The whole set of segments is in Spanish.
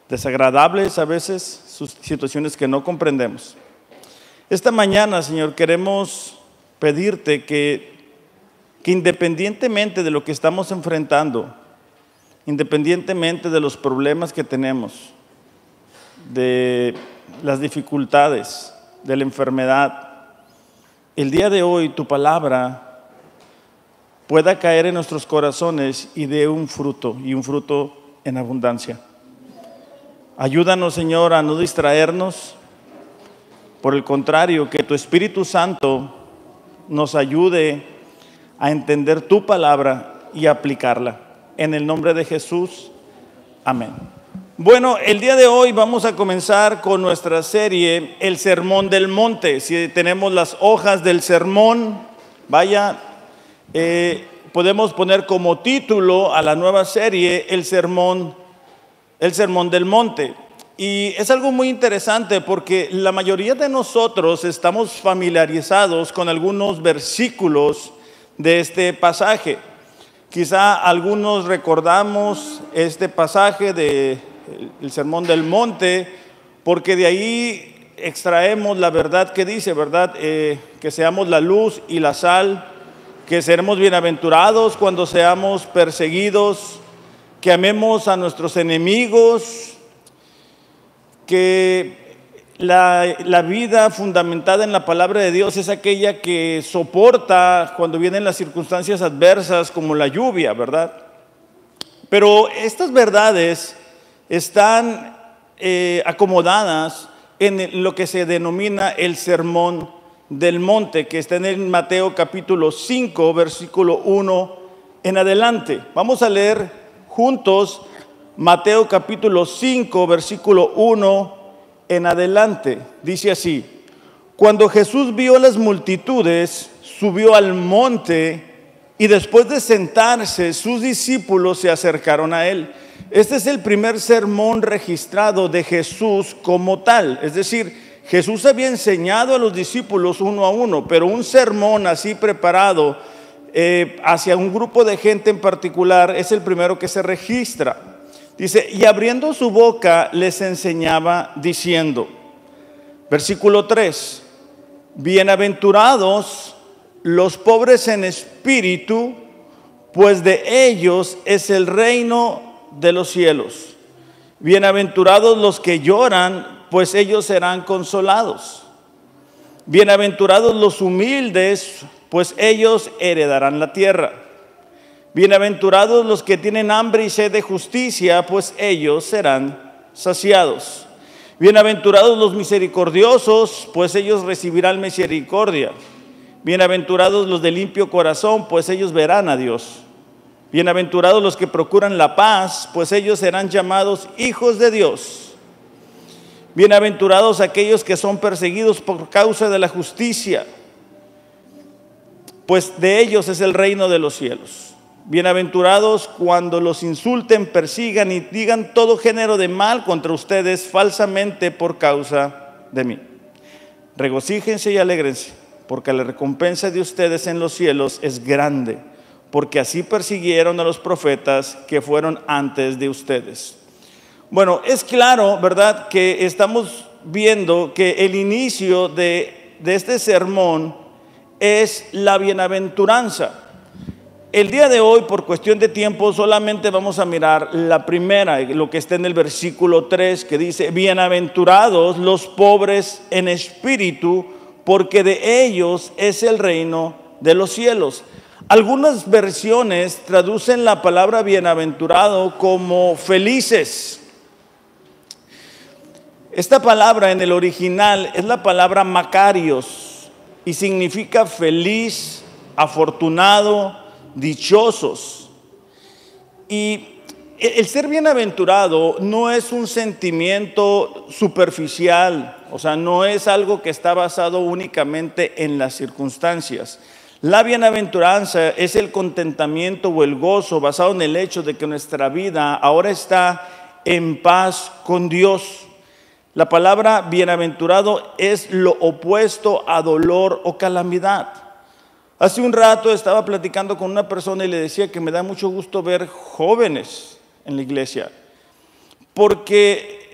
desagradables a veces, situaciones que no comprendemos. Esta mañana, Señor, queremos pedirte que independientemente de lo que estamos enfrentando, independientemente de los problemas que tenemos, de las dificultades, de la enfermedad, el día de hoy tu palabra pueda caer en nuestros corazones y dé un fruto, y un fruto en abundancia. Ayúdanos, Señor, a no distraernos. Por el contrario, que tu Espíritu Santo nos ayude a entender tu palabra y aplicarla. En el nombre de Jesús, amén. Bueno, el día de hoy vamos a comenzar con nuestra serie, El Sermón del Monte. Si tenemos las hojas del sermón, podemos poner como título a la nueva serie, El Sermón del Monte. Y es algo muy interesante porque la mayoría de nosotros estamos familiarizados con algunos versículos de este pasaje. Quizá algunos recordamos este pasaje del Sermón del Monte porque de ahí extraemos la verdad que dice, ¿verdad? Que seamos la luz y la sal, que seremos bienaventurados cuando seamos perseguidos, que amemos a nuestros enemigos, que la vida fundamentada en la palabra de Dios es aquella que soporta cuando vienen las circunstancias adversas como la lluvia, ¿verdad? Pero estas verdades están acomodadas en lo que se denomina el Sermón del Monte, que está en Mateo capítulo 5, versículo 1 en adelante. Vamos a leer juntos Mateo capítulo 5, versículo 1 en adelante. Dice así: Cuando Jesús vio las multitudes, subió al monte y después de sentarse, sus discípulos se acercaron a él. Este es el primer sermón registrado de Jesús como tal. Es decir, Jesús había enseñado a los discípulos uno a uno, pero un sermón así preparado hacia un grupo de gente en particular es el primero que se registra. Dice, y abriendo su boca les enseñaba diciendo, versículo 3, bienaventurados los pobres en espíritu, pues de ellos es el reino de los cielos. Bienaventurados los que lloran, pues ellos serán consolados. Bienaventurados los humildes, pues ellos heredarán la tierra. Bienaventurados los que tienen hambre y sed de justicia, pues ellos serán saciados. Bienaventurados los misericordiosos, pues ellos recibirán misericordia. Bienaventurados los de limpio corazón, pues ellos verán a Dios. Bienaventurados los que procuran la paz, pues ellos serán llamados hijos de Dios. Bienaventurados aquellos que son perseguidos por causa de la justicia, pues de ellos es el reino de los cielos. Bienaventurados cuando los insulten, persigan y digan todo género de mal contra ustedes falsamente por causa de mí. Regocíjense y alégrense, porque la recompensa de ustedes en los cielos es grande, porque así persiguieron a los profetas que fueron antes de ustedes. Bueno, es claro, ¿verdad?, que estamos viendo que el inicio de este sermón es la bienaventuranza. El día de hoy, por cuestión de tiempo, solamente vamos a mirar la primera, lo que está en el versículo 3, que dice, bienaventurados los pobres en espíritu, porque de ellos es el reino de los cielos. Algunas versiones traducen la palabra bienaventurado como felices. Esta palabra en el original es la palabra makarios y significa feliz, afortunado, dichosos. Y el ser bienaventurado no es un sentimiento superficial, o sea, no es algo que está basado únicamente en las circunstancias. La bienaventuranza es el contentamiento o el gozo basado en el hecho de que nuestra vida ahora está en paz con Dios. La palabra bienaventurado es lo opuesto a dolor o calamidad. Hace un rato estaba platicando con una persona y le decía que me da mucho gusto ver jóvenes en la iglesia, porque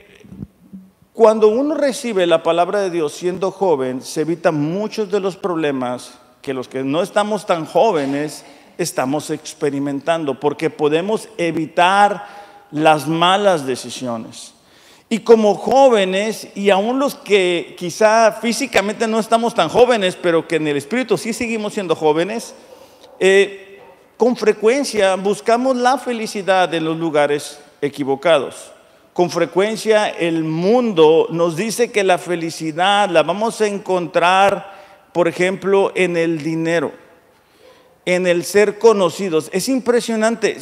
Cuando uno recibe la palabra de Dios siendo joven, se evitan muchos de los problemas que los que no estamos tan jóvenes estamos experimentando, porque podemos evitar las malas decisiones. Y como jóvenes, y aún los que quizá físicamente no estamos tan jóvenes, pero que en el espíritu sí seguimos siendo jóvenes, con frecuencia buscamos la felicidad en los lugares equivocados. Con frecuencia el mundo nos dice que la felicidad la vamos a encontrar, por ejemplo, en el dinero, en el ser conocidos. Es impresionante.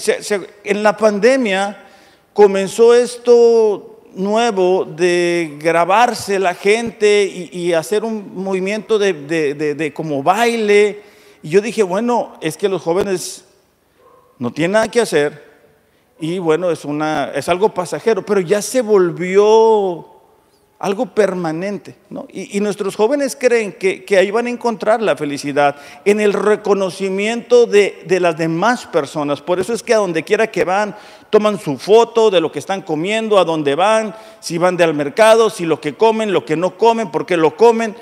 En la pandemia comenzó esto nuevo de grabarse la gente y hacer un movimiento de como baile. Y yo dije, bueno, es que los jóvenes no tienen nada que hacer. Y bueno, es algo pasajero, pero ya se volvió algo permanente, ¿no? Y nuestros jóvenes creen que ahí van a encontrar la felicidad, en el reconocimiento de las demás personas. Por eso es que a donde quiera que van, toman su foto de lo que están comiendo, a dónde van, si van al mercado, si lo que comen, lo que no comen, por qué lo comen.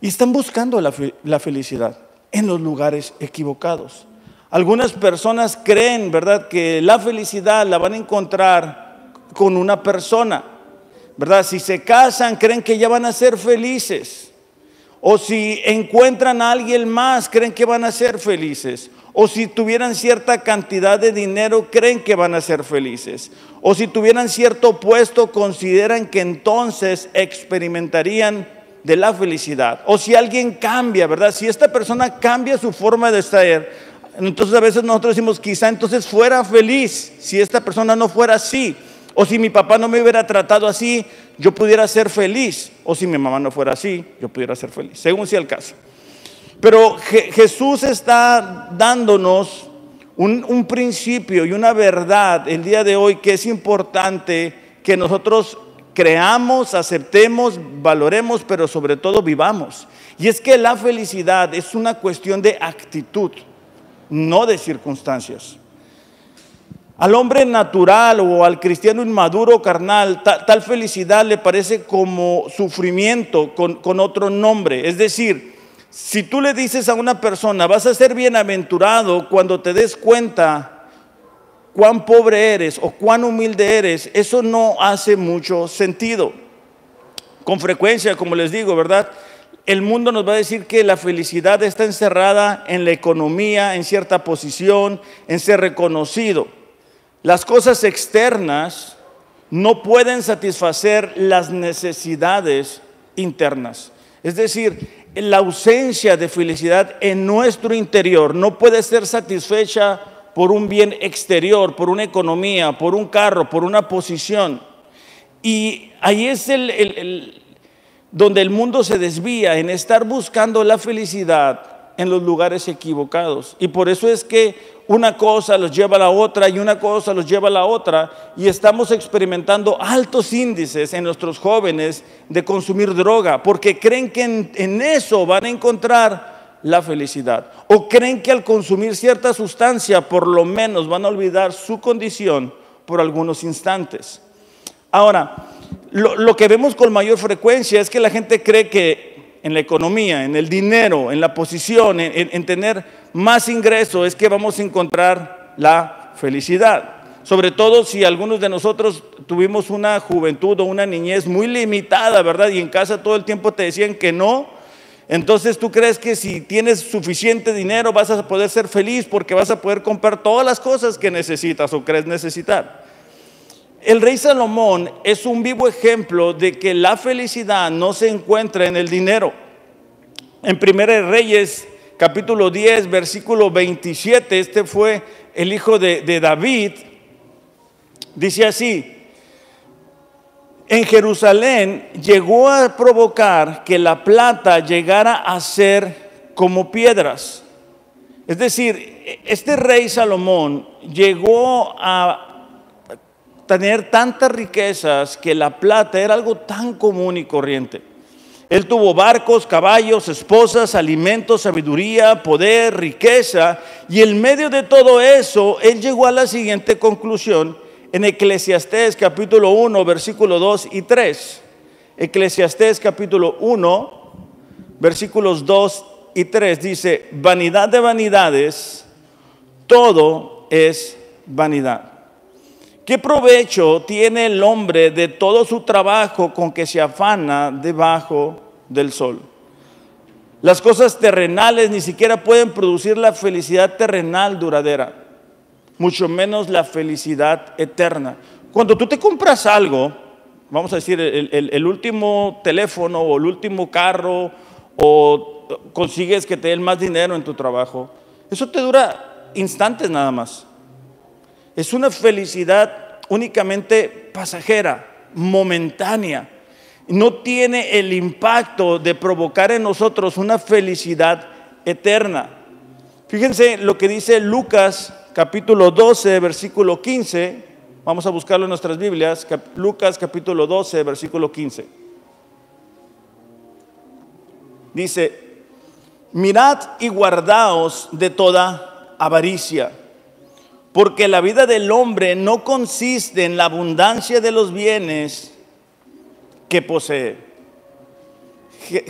Y están buscando la felicidad en los lugares equivocados. Algunas personas creen, ¿verdad?, que la felicidad la van a encontrar con una persona, ¿verdad? Si se casan, creen que ya van a ser felices. O si encuentran a alguien más, creen que van a ser felices. O si tuvieran cierta cantidad de dinero, creen que van a ser felices. O si tuvieran cierto puesto, consideran que entonces experimentarían de la felicidad. O si alguien cambia, ¿verdad? Si esta persona cambia su forma de ser, entonces a veces nosotros decimos, quizá entonces fuera feliz si esta persona no fuera así. O si mi papá no me hubiera tratado así, yo pudiera ser feliz. O si mi mamá no fuera así, yo pudiera ser feliz, según sea el caso. Pero Jesús está dándonos un principio y una verdad el día de hoy que es importante que nosotros creamos, aceptemos, valoremos, pero sobre todo vivamos. Y es que la felicidad es una cuestión de actitud, no de circunstancias. Al hombre natural o al cristiano inmaduro carnal, tal felicidad le parece como sufrimiento con otro nombre. Es decir, si tú le dices a una persona, vas a ser bienaventurado cuando te des cuenta cuán pobre eres o cuán humilde eres, eso no hace mucho sentido. Con frecuencia, como les digo, ¿verdad?, el mundo nos va a decir que la felicidad está encerrada en la economía, en cierta posición, en ser reconocido. Las cosas externas no pueden satisfacer las necesidades internas. Es decir, la ausencia de felicidad en nuestro interior no puede ser satisfecha por un bien exterior, por una economía, por un carro, por una posición. Y ahí es donde el mundo se desvía, en estar buscando la felicidad en los lugares equivocados. Y por eso es que una cosa los lleva a la otra y una cosa los lleva a la otra, y estamos experimentando altos índices en nuestros jóvenes de consumir droga, porque creen que en eso van a encontrar la felicidad, o creen que al consumir cierta sustancia por lo menos van a olvidar su condición por algunos instantes. Ahora, lo que vemos con mayor frecuencia es que la gente cree que en la economía, en el dinero, en la posición, en tener más ingreso es que vamos a encontrar la felicidad. Sobre todo si algunos de nosotros tuvimos una juventud o una niñez muy limitada, ¿verdad? Y en casa todo el tiempo te decían que no. Entonces tú crees que si tienes suficiente dinero vas a poder ser feliz porque vas a poder comprar todas las cosas que necesitas o crees necesitar. El rey Salomón es un vivo ejemplo de que la felicidad no se encuentra en el dinero. En Primera de Reyes, capítulo 10, versículo 27, este fue el hijo de David, dice así: en Jerusalén llegó a provocar que la plata llegara a ser como piedras. Es decir, este rey Salomón llegó a tener tantas riquezas que la plata era algo tan común y corriente. Él tuvo barcos, caballos, esposas, alimentos, sabiduría, poder, riqueza, y en medio de todo eso, él llegó a la siguiente conclusión: en Eclesiastés capítulo 1, versículo 2 y 3. Eclesiastés capítulo 1, versículos 2 y 3 dice: vanidad de vanidades, todo es vanidad. ¿Qué provecho tiene el hombre de todo su trabajo con que se afana debajo del sol? Las cosas terrenales ni siquiera pueden producir la felicidad terrenal duradera, mucho menos la felicidad eterna. Cuando tú te compras algo, vamos a decir el último teléfono o el último carro, o consigues que te den más dinero en tu trabajo, eso te dura instantes nada más. Es una felicidad únicamente pasajera, momentánea. No tiene el impacto de provocar en nosotros una felicidad eterna. Fíjense lo que dice Lucas capítulo 12, versículo 15. Vamos a buscarlo en nuestras Biblias. Lucas capítulo 12, versículo 15. Dice: mirad y guardaos de toda avaricia, porque la vida del hombre no consiste en la abundancia de los bienes que posee.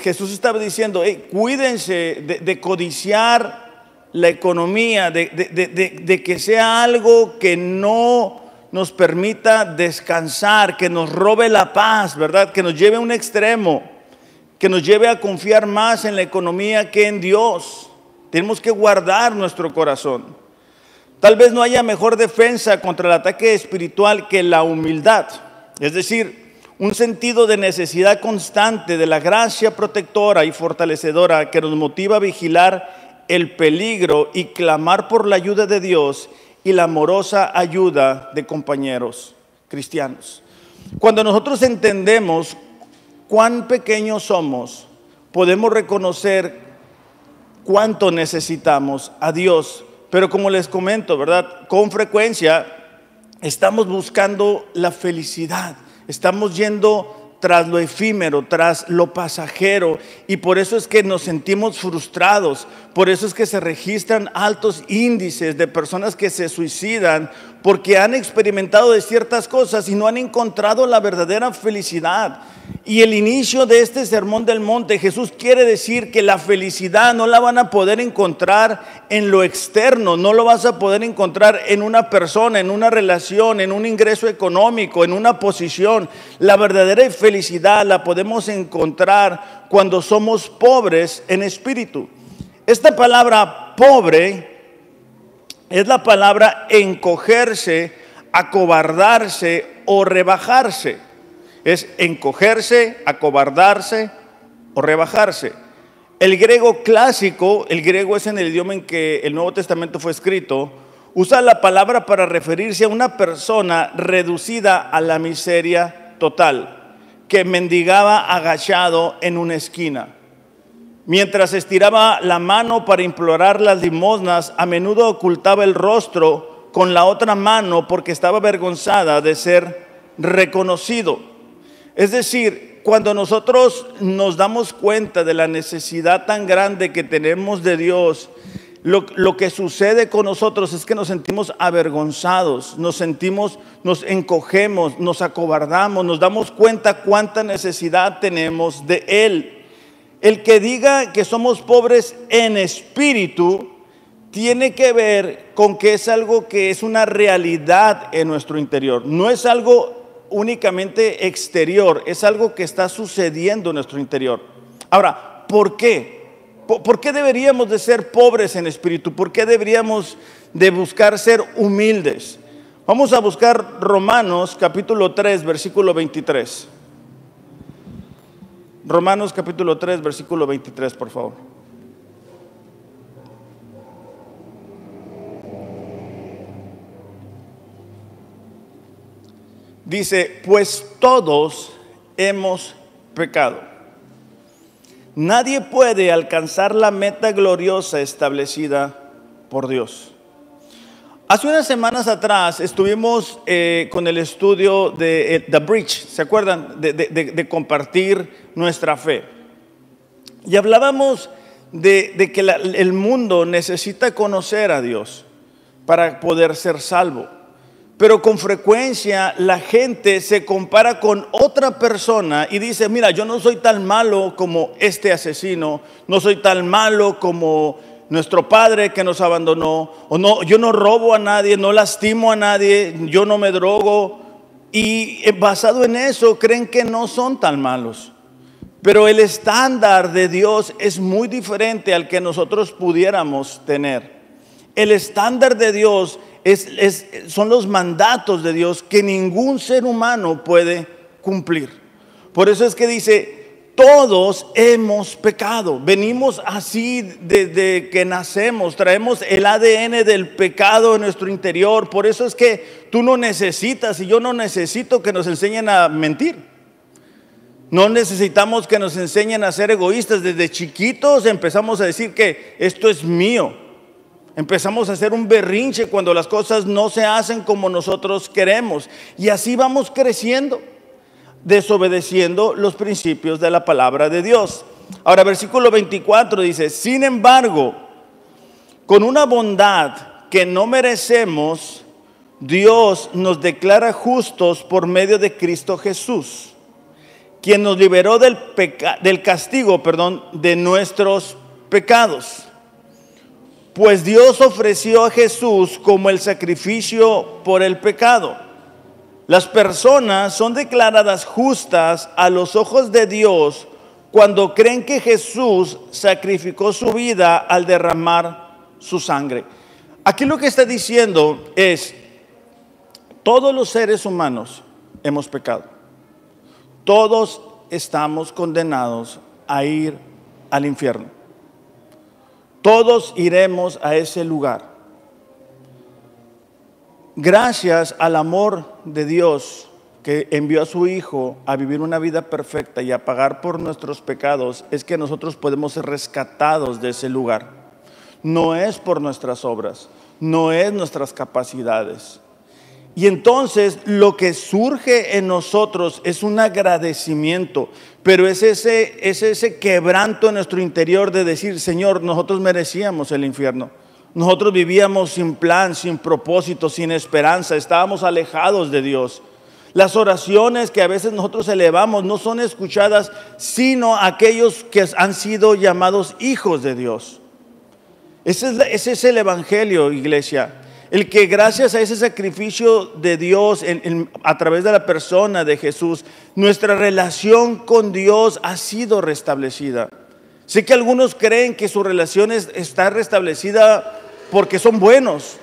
Jesús estaba diciendo: cuídense de codiciar la economía, de que sea algo que no nos permita descansar, que nos robe la paz, ¿verdad? Que nos lleve a un extremo, que nos lleve a confiar más en la economía que en Dios. Tenemos que guardar nuestro corazón. Tal vez no haya mejor defensa contra el ataque espiritual que la humildad, es decir, un sentido de necesidad constante de la gracia protectora y fortalecedora que nos motiva a vigilar el peligro y clamar por la ayuda de Dios y la amorosa ayuda de compañeros cristianos. Cuando nosotros entendemos cuán pequeños somos, podemos reconocer cuánto necesitamos a Dios. Pero como les comento, ¿verdad? Con frecuencia estamos buscando la felicidad, estamos yendo tras lo efímero, tras lo pasajero, y por eso es que nos sentimos frustrados, por eso es que se registran altos índices de personas que se suicidan porque han experimentado de ciertas cosas y no han encontrado la verdadera felicidad. Y el inicio de este sermón del monte, Jesús quiere decir que la felicidad no la van a poder encontrar en lo externo, no lo vas a poder encontrar en una persona, en una relación, en un ingreso económico, en una posición. La verdadera felicidad la podemos encontrar cuando somos pobres en espíritu. Esta palabra pobre es la palabra encogerse, acobardarse o rebajarse. Es encogerse, acobardarse o rebajarse. El griego clásico, el griego es en el idioma en que el Nuevo Testamento fue escrito, usa la palabra para referirse a una persona reducida a la miseria total, que mendigaba agachado en una esquina. Mientras estiraba la mano para implorar las limosnas, a menudo ocultaba el rostro con la otra mano porque estaba avergonzada de ser reconocido. Es decir, cuando nosotros nos damos cuenta de la necesidad tan grande que tenemos de Dios, lo que sucede con nosotros es que nos sentimos avergonzados, nos encogemos, nos acobardamos, nos damos cuenta cuánta necesidad tenemos de Él. El que diga que somos pobres en espíritu tiene que ver con que es algo que es una realidad en nuestro interior, no es algo únicamente exterior, es algo que está sucediendo en nuestro interior. Ahora, ¿por qué? ¿Por qué deberíamos de ser pobres en espíritu? ¿Por qué deberíamos de buscar ser humildes? Vamos a buscar Romanos capítulo 3, versículo 23. Romanos capítulo 3, versículo 23, por favor. Dice: pues todos hemos pecado. Nadie puede alcanzar la meta gloriosa establecida por Dios. Hace unas semanas atrás estuvimos con el estudio de The Bridge, ¿se acuerdan? De compartir nuestra fe. Y hablábamos de que el mundo necesita conocer a Dios para poder ser salvo. pero con frecuencia la gente se compara con otra persona y dice, mira, yo no soy tan malo como este asesino, no soy tan malo como nuestro padre que nos abandonó, o no, yo no robo a nadie, no lastimo a nadie, yo no me drogo, y basado en eso creen que no son tan malos. Pero el estándar de Dios es muy diferente al que nosotros pudiéramos tener. El estándar de Dios son los mandatos de Dios que ningún ser humano puede cumplir. Por eso es que dice, todos hemos pecado. Venimos así desde que nacemos, traemos el ADN del pecado en nuestro interior. Por eso es que tú no necesitas y yo no necesito que nos enseñen a mentir. No necesitamos que nos enseñen a ser egoístas. Desde chiquitos empezamos a decir que esto es mío. Empezamos a hacer un berrinche cuando las cosas no se hacen como nosotros queremos. Y así vamos creciendo, desobedeciendo los principios de la palabra de Dios. Ahora, versículo 24 dice, sin embargo, con una bondad que no merecemos, Dios nos declara justos por medio de Cristo Jesús, quien nos liberó del castigo, de nuestros pecados. Pues Dios ofreció a Jesús como el sacrificio por el pecado. Las personas son declaradas justas a los ojos de Dios cuando creen que Jesús sacrificó su vida al derramar su sangre. Aquí lo que está diciendo es, todos los seres humanos hemos pecado. Todos estamos condenados a ir al infierno. Todos iremos a ese lugar. Gracias al amor de Dios que envió a su Hijo a vivir una vida perfecta y a pagar por nuestros pecados, es que nosotros podemos ser rescatados de ese lugar. No es por nuestras obras, no es nuestras capacidades. Y entonces lo que surge en nosotros es un agradecimiento, pero es ese quebranto en nuestro interior de decir, Señor, nosotros merecíamos el infierno. Nosotros vivíamos sin plan, sin propósito, sin esperanza, estábamos alejados de Dios. Las oraciones que a veces nosotros elevamos no son escuchadas, sino aquellos que han sido llamados hijos de Dios. Ese es el evangelio, iglesia. El que gracias a ese sacrificio de Dios a través de la persona de Jesús, nuestra relación con Dios ha sido restablecida. Sé que algunos creen que su relación está restablecida porque son buenos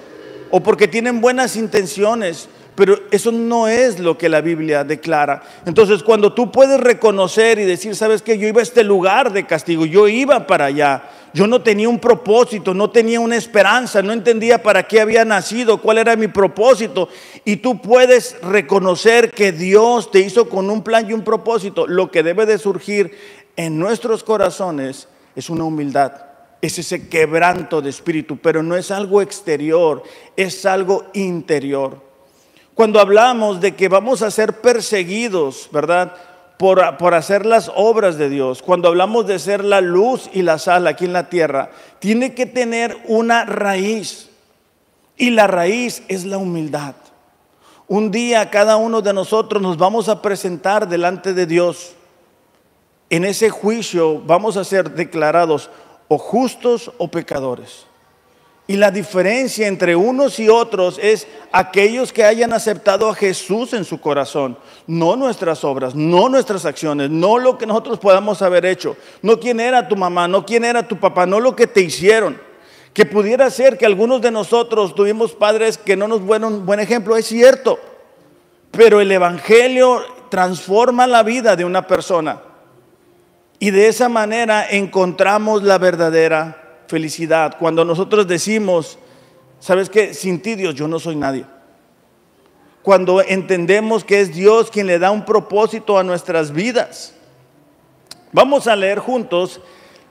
o porque tienen buenas intenciones, pero eso no es lo que la Biblia declara. Entonces, cuando tú puedes reconocer y decir, ¿sabes qué? Yo iba a este lugar de castigo, yo iba para allá. Yo no tenía un propósito, no tenía una esperanza, no entendía para qué había nacido, cuál era mi propósito. Y tú puedes reconocer que Dios te hizo con un plan y un propósito. Lo que debe de surgir en nuestros corazones es una humildad, es ese quebranto de espíritu, pero no es algo exterior, es algo interior. Cuando hablamos de que vamos a ser perseguidos, ¿verdad?, por hacer las obras de Dios, cuando hablamos de ser la luz y la sal aquí en la tierra, tiene que tener una raíz, y la raíz es la humildad. Un día cada uno de nosotros nos vamos a presentar delante de Dios. En ese juicio vamos a ser declarados o justos o pecadores. Y la diferencia entre unos y otros es aquellos que hayan aceptado a Jesús en su corazón. No nuestras obras, no nuestras acciones, no lo que nosotros podamos haber hecho. No quién era tu mamá, no quién era tu papá, no lo que te hicieron. Que pudiera ser que algunos de nosotros tuvimos padres que no nos fueron un buen ejemplo, es cierto. Pero el evangelio transforma la vida de una persona. Y de esa manera encontramos la verdadera felicidad. Cuando nosotros decimos, ¿sabes qué? Sin ti, Dios, yo no soy nadie. Cuando entendemos que es Dios quien le da un propósito a nuestras vidas. Vamos a leer juntos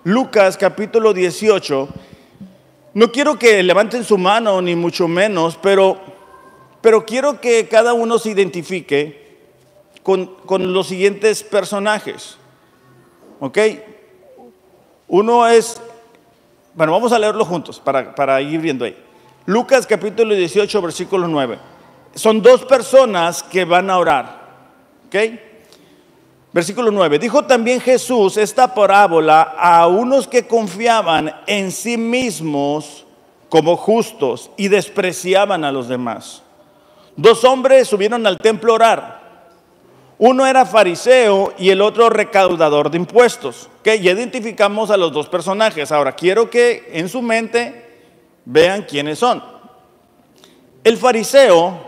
Lucas capítulo 18. No quiero que levanten su mano ni mucho menos, pero quiero que cada uno se identifique con los siguientes personajes. ¿Ok? Uno es, bueno, vamos a leerlo juntos para ir viendo ahí. Lucas capítulo 18, versículo 9. son dos personas que van a orar. ¿Ok? Versículo 9. Dijo también Jesús esta parábola a unos que confiaban en sí mismos como justos y despreciaban a los demás. Dos hombres subieron al templo a orar. Uno era fariseo y el otro recaudador de impuestos. ¿Ok? Ya identificamos a los dos personajes. Ahora quiero que en su mente vean quiénes son. El fariseo,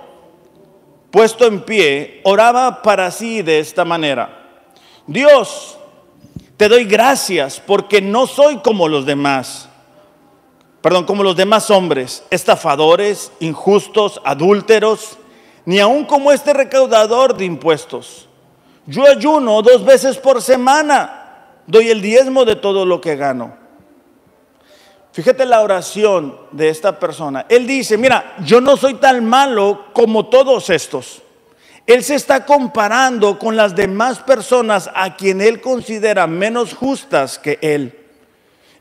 puesto en pie, oraba para sí de esta manera: Dios, te doy gracias porque no soy como los demás, como los demás hombres, estafadores, injustos, adúlteros, ni aun como este recaudador de impuestos. Yo ayuno 2 veces por semana, doy el diezmo de todo lo que gano. Fíjate la oración de esta persona. Él dice: mira, yo no soy tan malo como todos estos. Él se está comparando con las demás personas a quien él considera menos justas que él.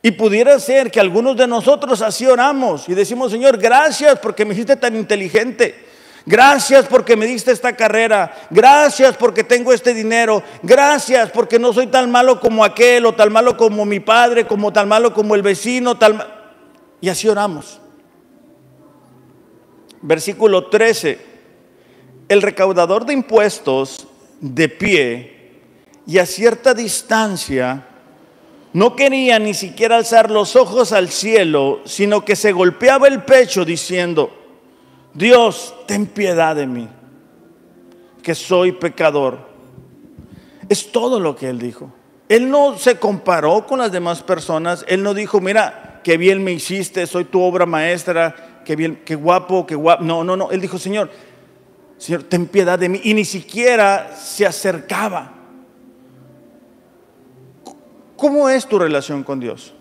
Y pudiera ser que algunos de nosotros así oramos y decimos: Señor, gracias porque me hiciste tan inteligente. Gracias porque me diste esta carrera. Gracias porque tengo este dinero. Gracias porque no soy tan malo como aquel, o tan malo como mi padre, como tan malo como el vecino. Y así oramos. Versículo 13. El recaudador de impuestos, de pie y a cierta distancia, no quería ni siquiera alzar los ojos al cielo, sino que se golpeaba el pecho diciendo: Dios, ten piedad de mí, que soy pecador. Es todo lo que él dijo. Él no se comparó con las demás personas. Él no dijo: mira, qué bien me hiciste, soy tu obra maestra, qué bien, qué guapo, qué guapo. No. Él dijo: Señor, ten piedad de mí. Y ni siquiera se acercaba. ¿Cómo es tu relación con Dios?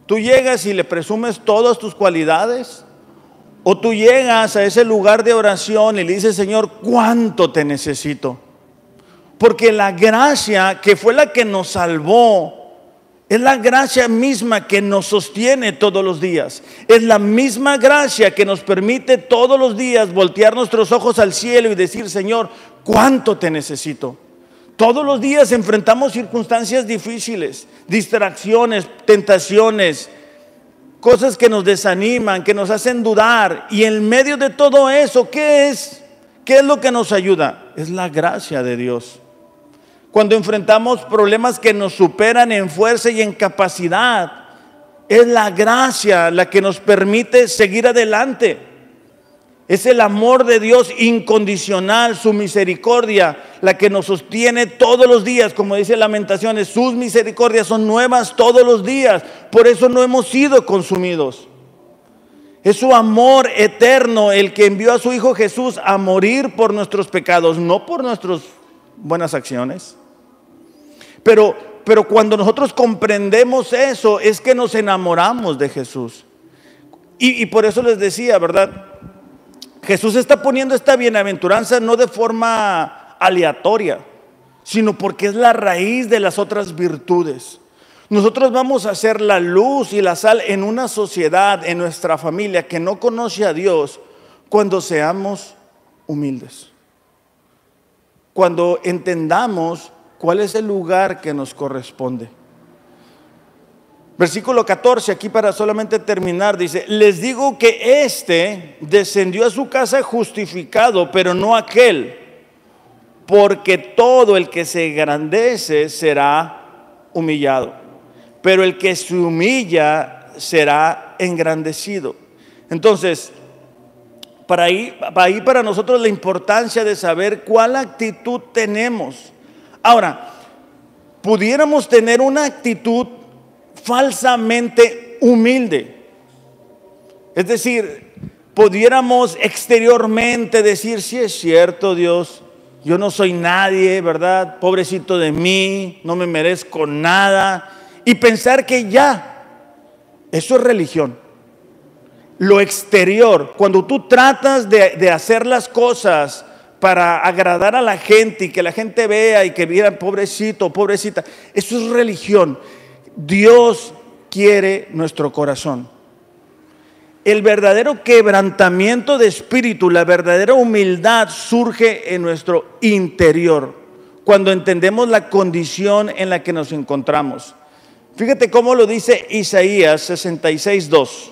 ¿Tú llegas y le presumes todas tus cualidades? ¿O tú llegas a ese lugar de oración y le dices: Señor, cuánto te necesito? Porque la gracia que fue la que nos salvó es la gracia misma que nos sostiene todos los días. Es la misma gracia que nos permite todos los días voltear nuestros ojos al cielo y decir: Señor, cuánto te necesito. Todos los días enfrentamos circunstancias difíciles, distracciones, tentaciones, cosas que nos desaniman, que nos hacen dudar. Y en medio de todo eso, ¿qué es? ¿Qué es lo que nos ayuda? Es la gracia de Dios. Cuando enfrentamos problemas que nos superan en fuerza y en capacidad, es la gracia la que nos permite seguir adelante. Es el amor de Dios incondicional, su misericordia, la que nos sostiene todos los días. Como dice Lamentaciones, sus misericordias son nuevas todos los días. Por eso no hemos sido consumidos. Es su amor eterno el que envió a su Hijo Jesús a morir por nuestros pecados, no por nuestras buenas acciones. Pero cuando nosotros comprendemos eso, es que nos enamoramos de Jesús. Y por eso les decía, ¿verdad? Jesús está poniendo esta bienaventuranza no de forma aleatoria, sino porque es la raíz de las otras virtudes. Nosotros vamos a ser la luz y la sal en una sociedad, en nuestra familia que no conoce a Dios, cuando seamos humildes. Cuando entendamos cuál es el lugar que nos corresponde. Versículo 14, aquí para solamente terminar, dice: les digo que éste descendió a su casa justificado, pero no aquel, porque todo el que se engrandece será humillado, pero el que se humilla será engrandecido. Entonces, para nosotros la importancia de saber cuál actitud tenemos. Ahora, pudiéramos tener una actitud falsamente humilde. Es decir, pudiéramos exteriormente decir: sí, es cierto, Dios, yo no soy nadie, ¿verdad? Pobrecito de mí, no me merezco nada. Y pensar que ya, eso es religión. Lo exterior, cuando tú tratas de hacer las cosas para agradar a la gente y que la gente vea y que vea: pobrecito, pobrecita, eso es religión. Dios quiere nuestro corazón. El verdadero quebrantamiento de espíritu, la verdadera humildad surge en nuestro interior, cuando entendemos la condición en la que nos encontramos. Fíjate cómo lo dice Isaías 66:2.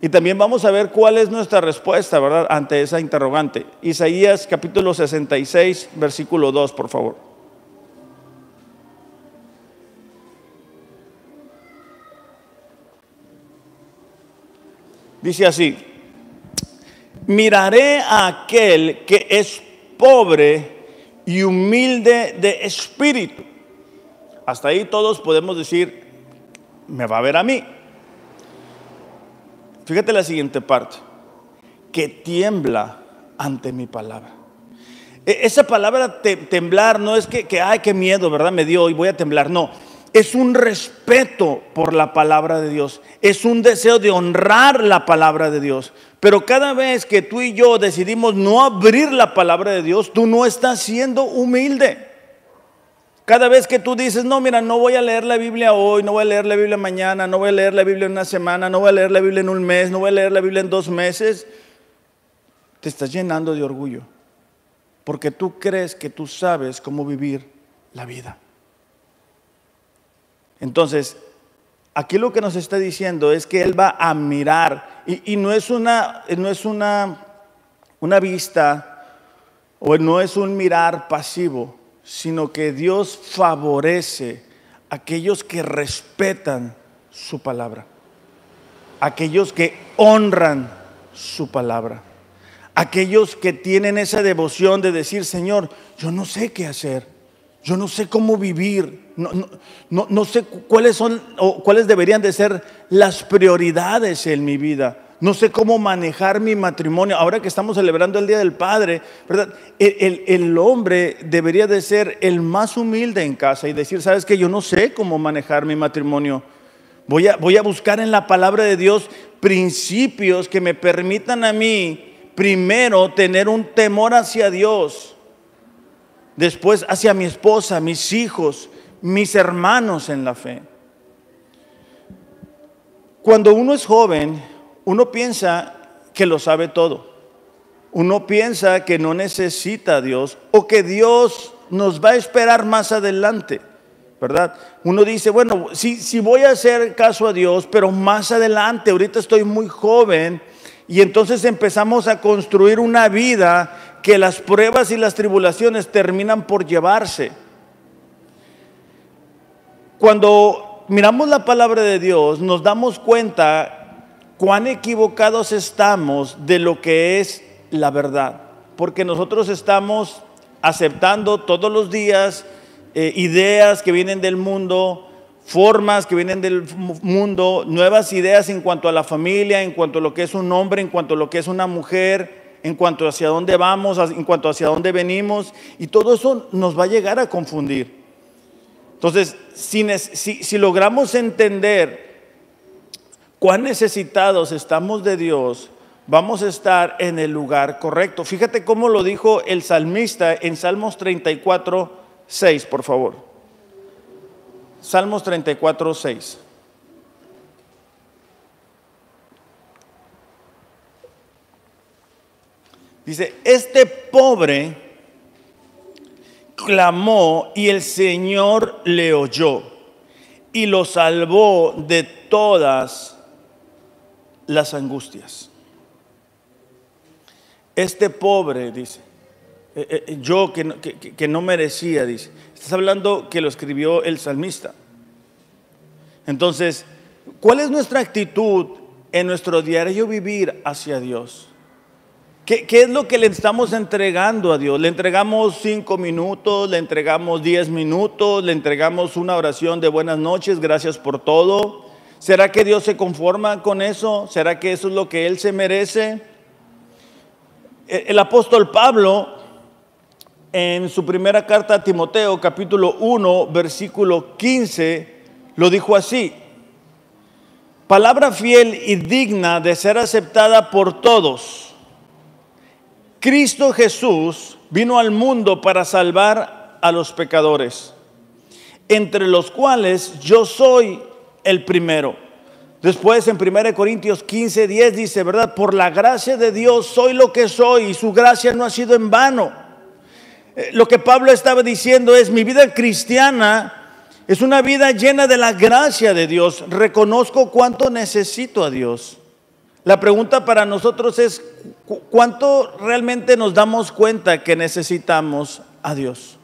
Y también vamos a ver cuál es nuestra respuesta, ¿verdad?, ante esa interrogante. Isaías capítulo 66, versículo 2, por favor. Dice así: miraré a aquel que es pobre y humilde de espíritu. Hasta ahí todos podemos decir, me va a ver a mí. Fíjate la siguiente parte: que tiembla ante mi palabra. Esa palabra temblar no es que ay, qué miedo, ¿verdad? Me dio y voy a temblar. No, es un respeto por la palabra de Dios. Es un deseo de honrar la palabra de Dios. Pero cada vez que tú y yo decidimos no abrir la palabra de Dios, tú no estás siendo humilde. Cada vez que tú dices, no, mira, no voy a leer la Biblia hoy, no voy a leer la Biblia mañana, no voy a leer la Biblia en una semana, no voy a leer la Biblia en un mes, no voy a leer la Biblia en 2 meses, te estás llenando de orgullo, porque tú crees que tú sabes cómo vivir la vida. Entonces, aquí lo que nos está diciendo es que Él va a mirar, y no es una vista, o no es un mirar pasivo, sino que Dios favorece a aquellos que respetan su palabra, aquellos que honran su palabra, aquellos que tienen esa devoción de decir, Señor, yo no sé qué hacer, yo no sé cómo vivir, no sé cuáles son o cuáles deberían de ser las prioridades en mi vida. No sé cómo manejar mi matrimonio. Ahora que estamos celebrando el Día del Padre, ¿verdad? El hombre debería de ser el más humilde en casa y decir, ¿sabes qué? Yo no sé cómo manejar mi matrimonio. Voy a buscar en la palabra de Dios principios que me permitan a mí, primero, tener un temor hacia Dios. Después hacia mi esposa, mis hijos, mis hermanos en la fe. Cuando uno es joven, uno piensa que lo sabe todo. Uno piensa que no necesita a Dios o que Dios nos va a esperar más adelante, ¿verdad? Uno dice, bueno, sí voy a hacer caso a Dios, pero más adelante, ahorita estoy muy joven. Y entonces empezamos a construir una vida que las pruebas y las tribulaciones terminan por llevarse. Cuando miramos la palabra de Dios, nos damos cuenta cuán equivocados estamos de lo que es la verdad, porque nosotros estamos aceptando todos los días ideas que vienen del mundo, formas que vienen del mundo, nuevas ideas en cuanto a la familia, en cuanto a lo que es un hombre, en cuanto a lo que es una mujer, en cuanto a hacia dónde vamos, en cuanto a hacia dónde venimos, y todo eso nos va a llegar a confundir. Entonces, si logramos entender cuán necesitados estamos de Dios, vamos a estar en el lugar correcto. Fíjate cómo lo dijo el salmista en Salmos 34:6, por favor. Salmos 34:6. Dice, este pobre clamó y el Señor le oyó y lo salvó de todas las angustias. Este pobre, dice, yo que no merecía, dice. Estás hablando que lo escribió el salmista. Entonces, ¿cuál es nuestra actitud en nuestro diario vivir hacia Dios? ¿Qué es lo que le estamos entregando a Dios? ¿Le entregamos 5 minutos? ¿Le entregamos 10 minutos? ¿Le entregamos una oración de buenas noches, gracias por todo? ¿Será que Dios se conforma con eso? ¿Será que eso es lo que Él se merece? El apóstol Pablo, en su primera carta a Timoteo, capítulo 1, versículo 15, lo dijo así: palabra fiel y digna de ser aceptada por todos. Cristo Jesús vino al mundo para salvar a los pecadores, entre los cuales yo soy el primero. Después en 1 Corintios 15:10 dice, ¿verdad? Por la gracia de Dios soy lo que soy y su gracia no ha sido en vano. Lo que Pablo estaba diciendo es, mi vida cristiana es una vida llena de la gracia de Dios. Reconozco cuánto necesito a Dios. La pregunta para nosotros es, ¿cuánto realmente nos damos cuenta que necesitamos a Dios?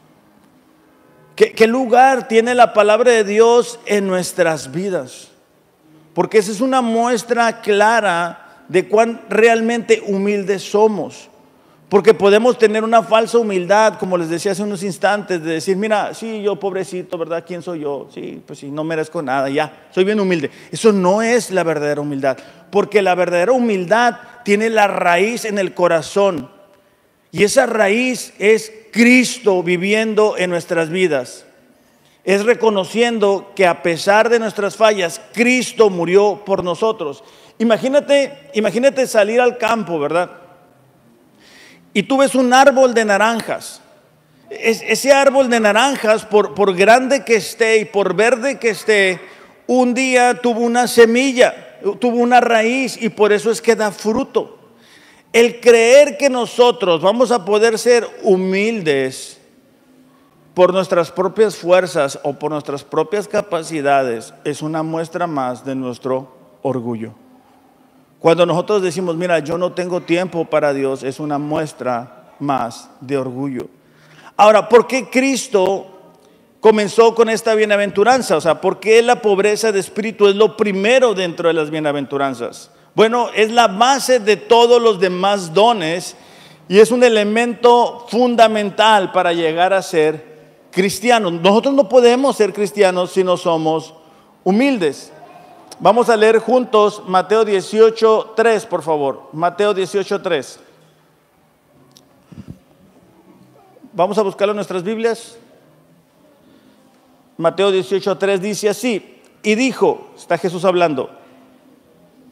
¿Qué lugar tiene la palabra de Dios en nuestras vidas? Porque esa es una muestra clara de cuán realmente humildes somos. Porque podemos tener una falsa humildad, como les decía hace unos instantes, de decir, mira, sí, yo pobrecito, ¿verdad? ¿Quién soy yo? Sí, pues sí, no merezco nada, ya, soy bien humilde. Eso no es la verdadera humildad, porque la verdadera humildad tiene la raíz en el corazón. Y esa raíz es Cristo viviendo en nuestras vidas. Es reconociendo que a pesar de nuestras fallas, Cristo murió por nosotros. Imagínate salir al campo, ¿verdad? Y tú ves un árbol de naranjas. Ese árbol de naranjas, por grande que esté y por verde que esté, un día tuvo una semilla, tuvo una raíz y por eso es que da fruto. El creer que nosotros vamos a poder ser humildes por nuestras propias fuerzas o por nuestras propias capacidades es una muestra más de nuestro orgullo. Cuando nosotros decimos, mira, yo no tengo tiempo para Dios, es una muestra más de orgullo. Ahora, ¿por qué Cristo comenzó con esta bienaventuranza? O sea, ¿por qué la pobreza de espíritu es lo primero dentro de las bienaventuranzas? Bueno, es la base de todos los demás dones y es un elemento fundamental para llegar a ser cristianos. Nosotros no podemos ser cristianos si no somos humildes. Vamos a leer juntos Mateo 18:3, por favor. Mateo 18:3. Vamos a buscarlo en nuestras Biblias. Mateo 18:3 dice así, y dijo, está Jesús hablando,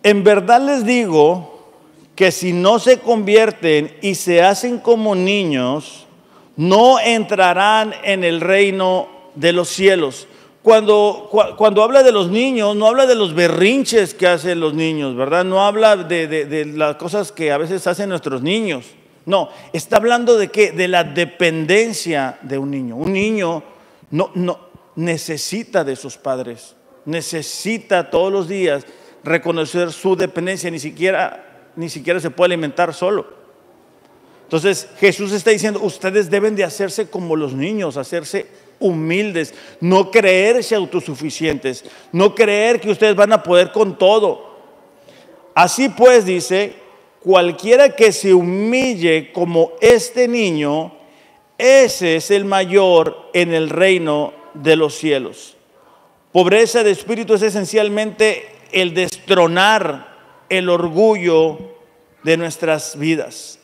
en verdad les digo que si no se convierten y se hacen como niños, no entrarán en el reino de los cielos. Cuando habla de los niños, no habla de los berrinches que hacen los niños, ¿verdad? No habla de las cosas que a veces hacen nuestros niños. No, está hablando de qué, de la dependencia de un niño. Un niño no necesita de sus padres, necesita todos los días reconocer su dependencia, ni siquiera se puede alimentar solo. Entonces Jesús está diciendo, ustedes deben de hacerse como los niños, hacerse humildes, no creerse autosuficientes, no creer que ustedes van a poder con todo. Así pues, dice, cualquiera que se humille como este niño, ese es el mayor en el reino de los cielos. Pobreza de espíritu es esencialmente el destronar el orgullo de nuestras vidas.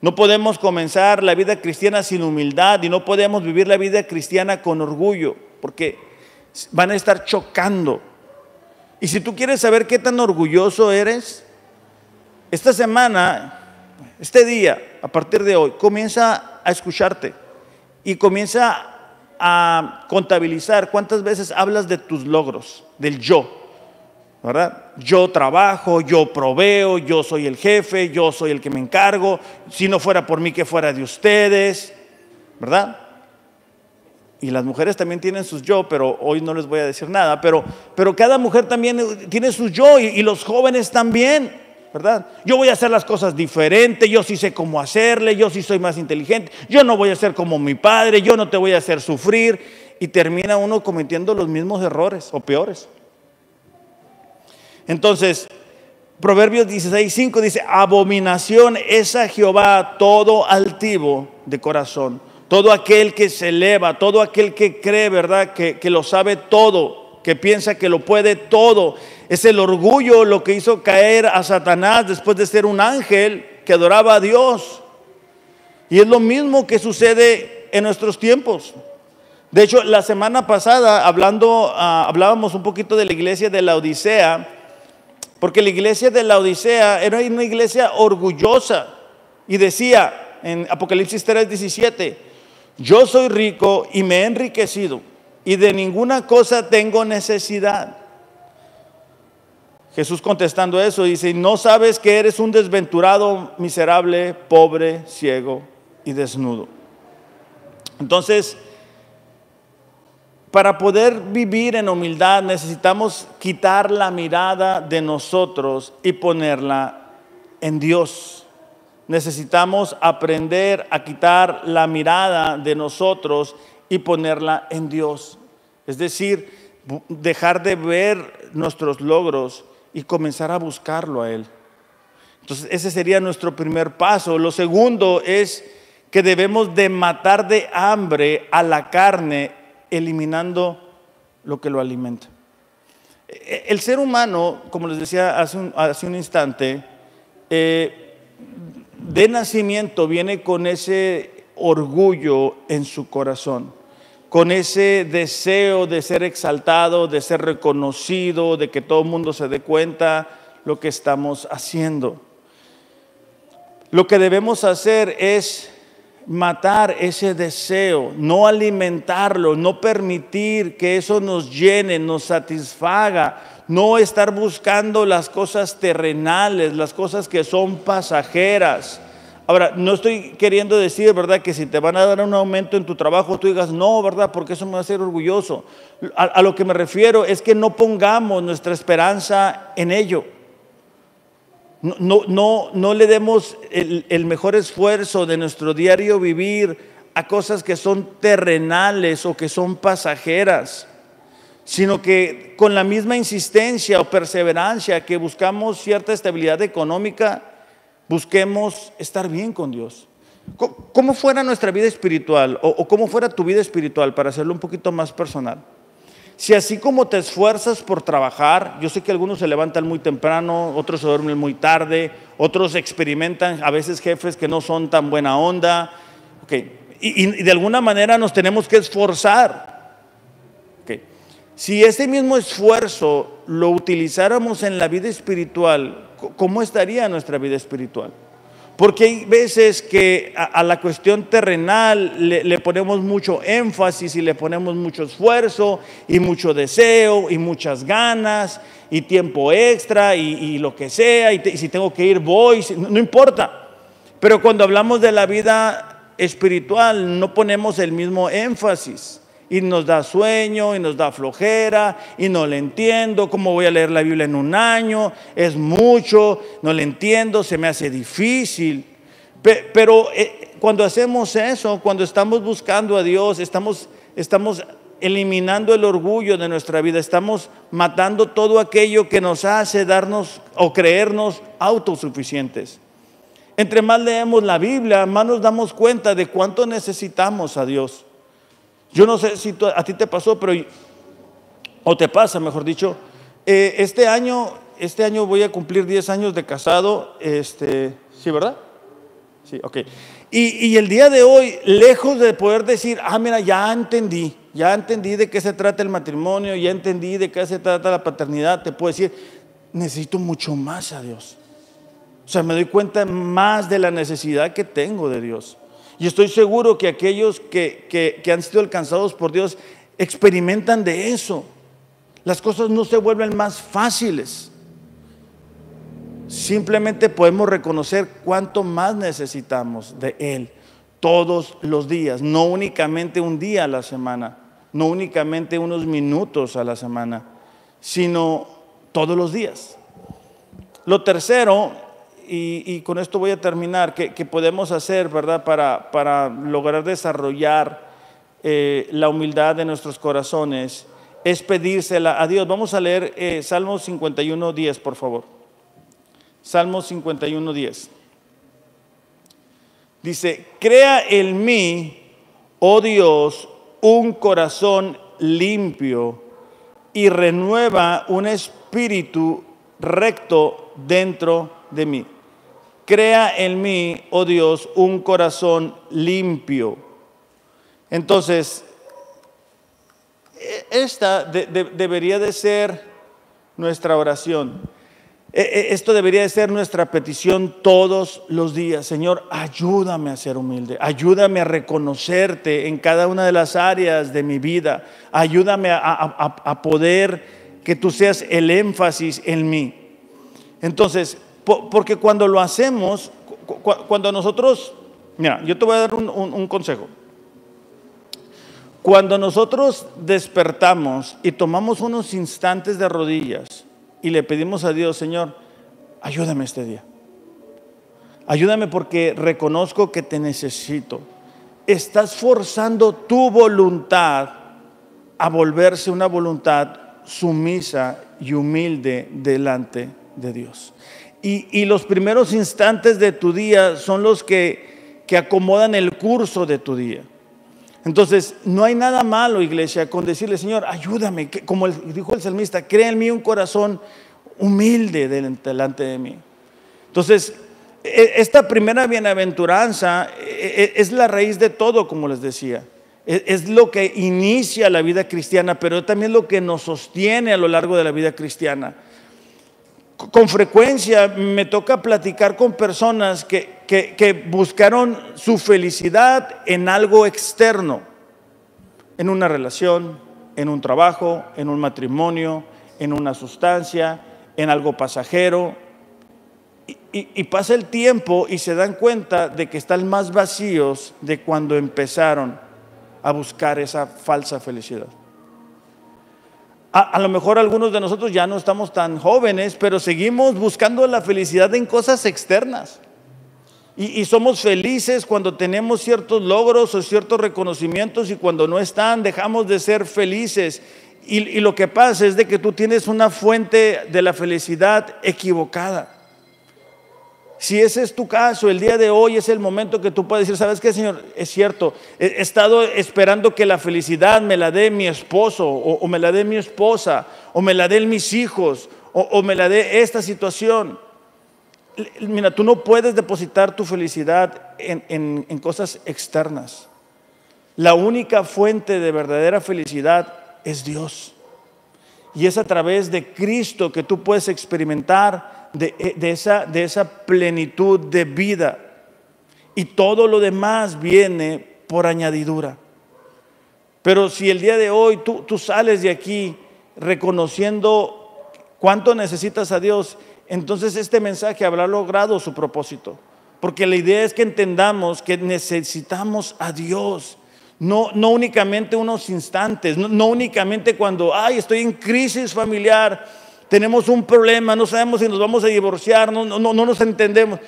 No podemos comenzar la vida cristiana sin humildad y no podemos vivir la vida cristiana con orgullo, porque van a estar chocando. Y si tú quieres saber qué tan orgulloso eres, esta semana, este día, a partir de hoy, comienza a escucharte y comienza a contabilizar cuántas veces hablas de tus logros, del yo, ¿verdad? Yo trabajo, yo proveo, yo soy el jefe, yo soy el que me encargo. Si no fuera por mí, que fuera de ustedes, ¿verdad? Y las mujeres también tienen sus yo, pero hoy no les voy a decir nada. Pero cada mujer también tiene sus yo y los jóvenes también, ¿verdad? Yo voy a hacer las cosas diferentes, yo sí sé cómo hacerle, yo sí soy más inteligente, yo no voy a ser como mi padre, yo no te voy a hacer sufrir. Y termina uno cometiendo los mismos errores o peores. Entonces, Proverbios 16:5 dice, abominación es a Jehová todo altivo de corazón, todo aquel que se eleva, todo aquel que cree, ¿verdad? Que lo sabe todo, que piensa que lo puede todo. Es el orgullo lo que hizo caer a Satanás después de ser un ángel que adoraba a Dios. Y es lo mismo que sucede en nuestros tiempos. De hecho, la semana pasada hablábamos un poquito de la iglesia de la Odisea, porque la iglesia de la Odisea era una iglesia orgullosa y decía en Apocalipsis 3:17, yo soy rico y me he enriquecido y de ninguna cosa tengo necesidad. Jesús contestando eso dice: ¿no sabes que eres un desventurado, miserable, pobre, ciego y desnudo? Entonces, para poder vivir en humildad necesitamos quitar la mirada de nosotros y ponerla en Dios. Necesitamos aprender a quitar la mirada de nosotros y ponerla en Dios. Es decir, dejar de ver nuestros logros y comenzar a buscarlo a Él. Entonces ese sería nuestro primer paso. Lo segundo es que debemos de matar de hambre a la carne, eliminando lo que lo alimenta. El ser humano, como les decía hace un instante, de nacimiento viene con ese orgullo en su corazón, con ese deseo de ser exaltado, de ser reconocido, de que todo el mundo se dé cuenta lo que estamos haciendo. Lo que debemos hacer es matar ese deseo, no alimentarlo, no permitir que eso nos llene, nos satisfaga, no estar buscando las cosas terrenales, las cosas que son pasajeras. Ahora, no estoy queriendo decir, ¿verdad?, que si te van a dar un aumento en tu trabajo, tú digas, no, ¿verdad?, porque eso me va a hacer orgulloso. A lo que me refiero es que no pongamos nuestra esperanza en ello. No le demos el mejor esfuerzo de nuestro diario vivir a cosas que son terrenales o que son pasajeras, sino que con la misma insistencia o perseverancia que buscamos cierta estabilidad económica, busquemos estar bien con Dios. ¿Cómo fuera nuestra vida espiritual o cómo fuera tu vida espiritual, para hacerlo un poquito más personal? Si así como te esfuerzas por trabajar, yo sé que algunos se levantan muy temprano, otros se duermen muy tarde, otros experimentan a veces jefes que no son tan buena onda, y de alguna manera nos tenemos que esforzar. Si ese mismo esfuerzo lo utilizáramos en la vida espiritual, ¿cómo estaría nuestra vida espiritual? Porque hay veces que a la cuestión terrenal le ponemos mucho énfasis y le ponemos mucho esfuerzo y mucho deseo y muchas ganas y tiempo extra y lo que sea, y si tengo que ir voy, no importa. Pero cuando hablamos de la vida espiritual no ponemos el mismo énfasis. Y nos da sueño, y nos da flojera, y no le entiendo. ¿Cómo voy a leer la Biblia en un año? Es mucho, no le entiendo, se me hace difícil. Pero cuando hacemos eso, cuando estamos buscando a Dios, estamos eliminando el orgullo de nuestra vida, estamos matando todo aquello que nos hace darnos o creernos autosuficientes. Entre más leemos la Biblia, más nos damos cuenta de cuánto necesitamos a Dios. Yo no sé si a ti te pasó, o te pasa, mejor dicho. Este año voy a cumplir 10 años de casado. ¿Sí, verdad? Sí, ok. Y el día de hoy, lejos de poder decir, mira, ya entendí de qué se trata el matrimonio, ya entendí de qué se trata la paternidad, te puedo decir, necesito mucho más a Dios. O sea, me doy cuenta más de la necesidad que tengo de Dios. Y estoy seguro que aquellos que han sido alcanzados por Dios experimentan de eso. Las cosas no se vuelven más fáciles. Simplemente podemos reconocer cuánto más necesitamos de Él todos los días, no únicamente un día a la semana, no únicamente unos minutos a la semana, sino todos los días. Lo tercero, y con esto voy a terminar, que podemos hacer, ¿verdad?, para lograr desarrollar la humildad de nuestros corazones, es pedírsela a Dios. Vamos a leer Salmos 51:10, por favor. Salmos 51:10. Dice: crea en mí, oh Dios, un corazón limpio y renueva un espíritu recto dentro de mí. Crea en mí, oh Dios, un corazón limpio. Entonces, esta debería de ser nuestra oración. Esto debería de ser nuestra petición todos los días. Señor, ayúdame a ser humilde, ayúdame a reconocerte en cada una de las áreas de mi vida, ayúdame a poder que tú seas el énfasis en mí. Entonces, porque cuando lo hacemos, cuando nosotros, mira, yo te voy a dar un consejo. Cuando nosotros despertamos y tomamos unos instantes de rodillas y le pedimos a Dios, Señor, ayúdame este día. Ayúdame porque reconozco que te necesito. Estás forzando tu voluntad a volverse una voluntad sumisa y humilde delante de Dios. Y los primeros instantes de tu día son los que acomodan el curso de tu día. Entonces, no hay nada malo, iglesia, con decirle, Señor, ayúdame, como dijo el salmista, crea en mí un corazón humilde delante de mí. Entonces, esta primera bienaventuranza es la raíz de todo, como les decía. Es lo que inicia la vida cristiana, pero también lo que nos sostiene a lo largo de la vida cristiana. Con frecuencia me toca platicar con personas que buscaron su felicidad en algo externo, en una relación, en un trabajo, en un matrimonio, en una sustancia, en algo pasajero. Y pasa el tiempo y se dan cuenta de que están más vacíos de cuando empezaron a buscar esa falsa felicidad. A lo mejor algunos de nosotros ya no estamos tan jóvenes, pero seguimos buscando la felicidad en cosas externas. Y somos felices cuando tenemos ciertos logros o ciertos reconocimientos, y cuando no están, dejamos de ser felices. Y lo que pasa es de que tú tienes una fuente de la felicidad equivocada. Si ese es tu caso, el día de hoy es el momento que tú puedes decir, ¿sabes qué, Señor? Es cierto, he estado esperando que la felicidad me la dé mi esposo, o me la dé mi esposa, o me la den mis hijos, o me la dé esta situación. Mira, tú no puedes depositar tu felicidad en cosas externas. La única fuente de verdadera felicidad es Dios. Y es a través de Cristo que tú puedes experimentar de esa plenitud de vida, y todo lo demás viene por añadidura. Pero si el día de hoy tú sales de aquí reconociendo cuánto necesitas a Dios, entonces este mensaje habrá logrado su propósito, porque la idea es que entendamos que necesitamos a Dios. No únicamente unos instantes, no únicamente cuando estoy en crisis familiar, tenemos un problema, no sabemos si nos vamos a divorciar, no nos entendemos,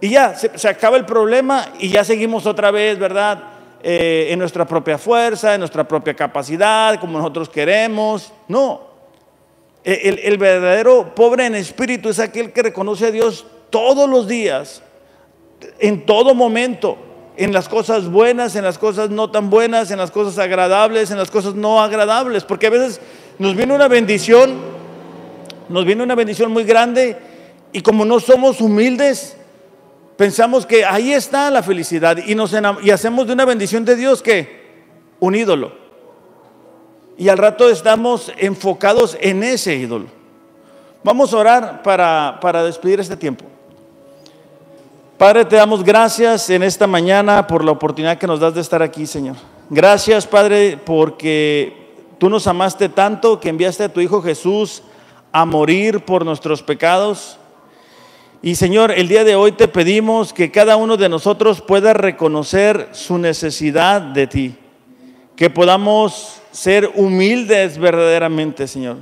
y ya se acaba el problema y ya seguimos otra vez, ¿verdad? En nuestra propia fuerza, en nuestra propia capacidad, como nosotros queremos. No, el verdadero pobre en espíritu es aquel que reconoce a Dios todos los días, en todo momento, en las cosas buenas, en las cosas no tan buenas, en las cosas agradables, en las cosas no agradables, porque a veces nos viene una bendición muy grande, y como no somos humildes, pensamos que ahí está la felicidad, y hacemos de una bendición de Dios que un ídolo, y al rato estamos enfocados en ese ídolo. Vamos a orar para despedir este tiempo. Padre, te damos gracias en esta mañana por la oportunidad que nos das de estar aquí, Señor. Gracias, Padre, porque tú nos amaste tanto que enviaste a tu Hijo Jesús a morir por nuestros pecados. Y Señor, el día de hoy te pedimos que cada uno de nosotros pueda reconocer su necesidad de ti, que podamos ser humildes verdaderamente, Señor,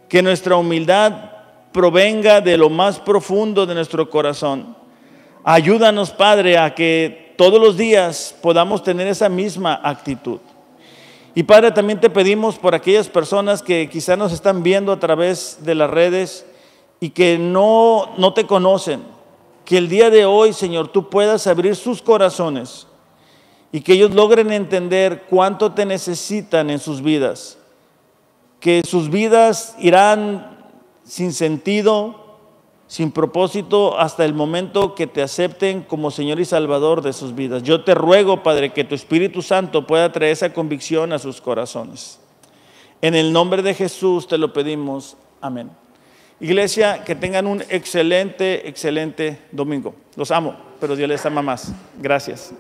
que nuestra humildad provenga de lo más profundo de nuestro corazón. Ayúdanos, Padre, a que todos los días podamos tener esa misma actitud. Y Padre, también te pedimos por aquellas personas que quizá nos están viendo a través de las redes y que no te conocen, que el día de hoy, Señor, tú puedas abrir sus corazones y que ellos logren entender cuánto te necesitan en sus vidas, que sus vidas irán sin sentido, sin propósito, hasta el momento que te acepten como Señor y Salvador de sus vidas. Yo te ruego, Padre, que tu Espíritu Santo pueda traer esa convicción a sus corazones. En el nombre de Jesús te lo pedimos. Amén. Iglesia, que tengan un excelente domingo. Los amo, pero Dios les ama más. Gracias.